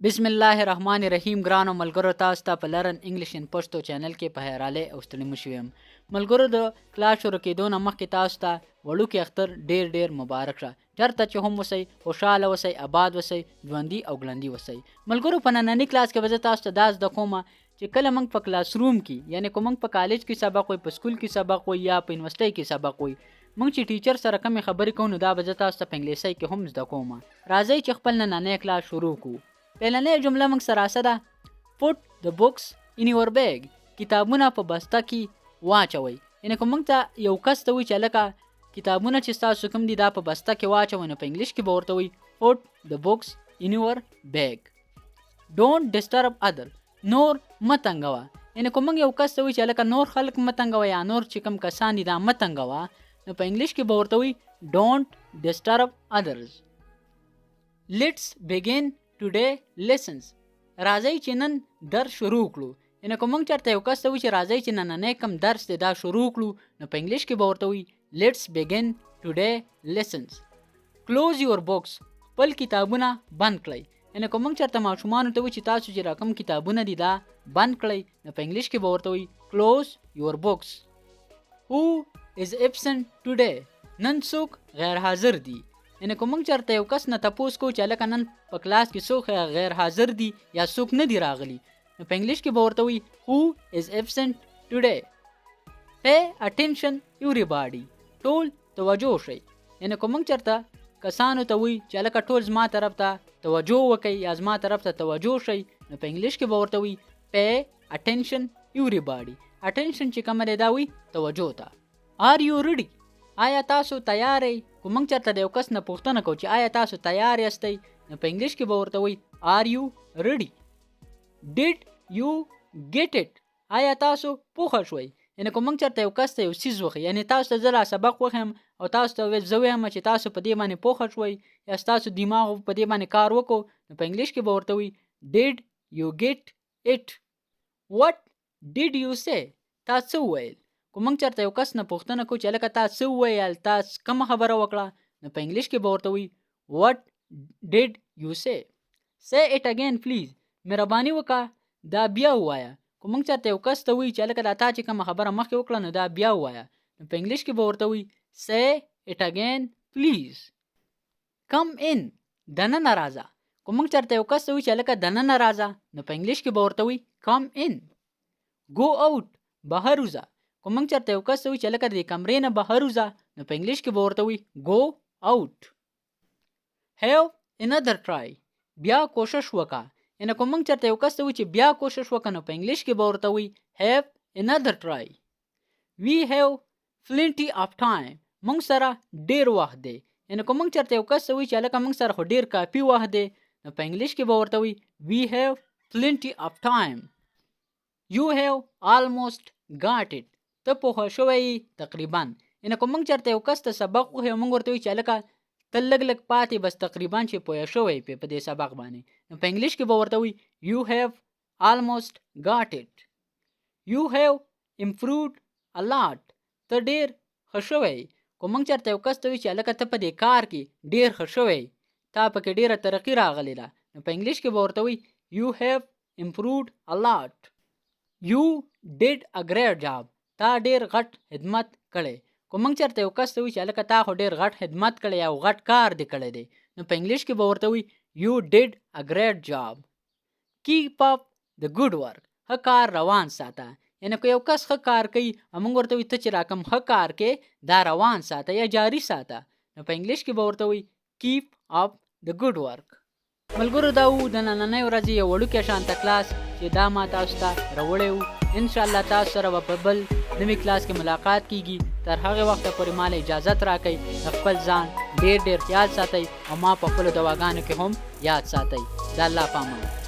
بسم الله الرحمن الرحیم. ګرانو ملګرو، تاسو ته په لرن انګلیش ان پښتو چینل کې په هراله او ستړي مشو یم. ملګرو، د کلاس شروع کېدو نه مخکې تاسو ته وړوکی اختر ډیر مبارک شه. چېرته چې هم اوسئ، خوشحاله اوسئ، آباد اوسئ، ژوندي او ګړندي اوسئ. ملګرو، په ننني کلاس کې به زه تاسو ته دا زده کوم چې کله موږ په کلاس روم کې، یعنی که موږ په کالج کې سبق وای، په سکول کې سبق وای یا په یونیورسيټي کې سبق وای، موږ چې ټیچر سره کومې خبرې کوو نو دا به زه تاسو ته په انګلیسي کې هم زده کوم. راځئ چې خپل نننی کلاس شروع کړو. پهلنۍ جمله موږ سره څه ده؟ put the books in your bag. کتابونه په بسته کې واچوئ. یعنی که موږ ته یو کس ته وایي چې هلکه کتابونه چې ستاسو کوم دي دا په بسته کې واچوئ، نو په انګلیش کې به ورته وایي put the books in your bag. don't disturb other. نور مه تنګوه. یعنی که موږ یو کس ته وایي چې هلکه نور خلک مه تنګوه یا نور چې کوم کسان دي دا مه تنګوه، نو په انګلیش کې به ورته وایي don't disturb others. let's begin today lessons. راځئ چې نن درس شروع کړو. یعنی که موږ چېرته یو کس ته وایو چې راځئ چې نننی کوم درس دی دا شروع کړو، نو په انګلیش کې به ورته وایي let's begin today lessons. close your books. خپل کتابونه بند کړئ. یعنی که موږ چېرته ماشومانو ته وایو چې تاسو چې را کوم کتابونه دي دا بند کړئ، نو په انګلیش کې به ورته وایي close your books. who is absent today. نن څوک غیر حاضر دي. یعنی که موږ چېرته یو کس نه تپوس کوو چې هلکه نن په کلاس کې څوک غیر حاضر دي یا څوک نه دي راغلي، نو په انګلیش کې به ورته وایي who is absent today. pay attention everybody. ټول توجه شئ. یعنی که موږ چېرته کسانو ته وایي چې هلکه ټول زما طرف ته توجه وکئ یا زما طرف ته توجه شئ، نو په انګلیش کې به ورته وایي pay attention everybody. attention چې کومه دی دا وایي توجه ته. are you ready. آیا تاسو تیار یئ؟ که موږ چېرته د یو کس نه پوښتنه کوو چې آیا تاسو تیار یاستئ، نو په انګلیش کې به ورته وایي are you ready. did you get it. آیا تاسو پوښه شوئ؟ یعنی که موږ چېرته یو کس ته یو څیز وښیي، یعنی تاسو ته زه را سبق وښیم او تاسو ته زه ویم چې تاسو په دې باندې پوښه شوئ یا ستاسو دماغ په دې باندې کار وکړو، نو په انګلیش کې به ورته وایي did you get it. what did you say. تا څه وویل؟ که موږ چېرته یو کس نه پوښتنه کوو چې هلکه تا څه وویل، تا کومه خبره وکړه، نو په انګلیش کې به ورته وایي what did you say. say it again please. مهرباني وکړه دا بیا ووایه. که موږ چېرته یو کس ته وایي چې هلکه دا تا چې کومه خبره مخکې وکړه نو دا بیا ووایه، نو په انګلیش کې به ورته وایي say it again please. come in. دننه راځه. که موږ چېرته یو کس ته وایي چې هلکه دننه راځه، نو په انګلیش کې به ورته وایي come in. go out. بهر وځه. که موږ چېرته یو کس ته وایي چې هلکه د دې کمرې نه بهر وځه، نو په انګلیش کې به ورته وایي go out. have another try. بیا کوشش وکړه. یعنی که موږ چېرته یو کس ته وایي چې بیا کوشش وکړه، نو په انګلیش کې به ورته وایي have another try. we have plenty of time. موږ سره ډیر وخت دی. یعنی که موږ چېرته یو کس ته وایي چې هلکه موږ سره خو ډیر کافي وخت دی، نو په انګلیش کې به ورته وایي we have plenty of time. you have almost got it. ته پوه شوی تقریبا. یعنی که موږ چېرته یو کس ته سبق وښیو، موږ ورته وایو چې هلکه ته لږ پاتې بس تقریبا چې پوه شوی په دې سبق باندې، نو په انګلیش کې به ورته وایي you have almost got it. you have improved a lot. ته ډېر ښه شوی. که موږ چېرته یو کس ته وایي چې هلکه ته په دې کار کې ډېر ښه شوی، تا پکې ډېره ترقي راغلې ده، نو په انګلیش کې به ورته وایي you have improved a lot. you did a great job. تا ډیر غټ خدمت کړی. که موږ چېرته یو کس ته وایي چې هلکه تا خو ډیر غټ خدمت کړی او غټ کار دې کړی دی، نو په انګلیش کې به ورته وایي you did a great job. keep up the good work. ښه کار روان ساته. یعنی که یو کس ښه کار کوي او موږ ورته وایي ته چې را کوم ښه کار کې دا روان ساته یا جاري ساته، نو په انګلیش کې به ورته وایي keep up the good work. ملګرو، دا و د نننۍ ورځې یو وړوکی شانته کلاس چې دا ما تاسو ته راوړی و. انشاءالله تاسو سره به په بل نوي کلاس کې ملاقات کیږي. تر هغې وخته پورې ماله اجازت راکئ. د خپل ځان ډېر خیال ساتئ او ما په خپلو دواګانو کې هم یاد ساتئ. د الله په امان.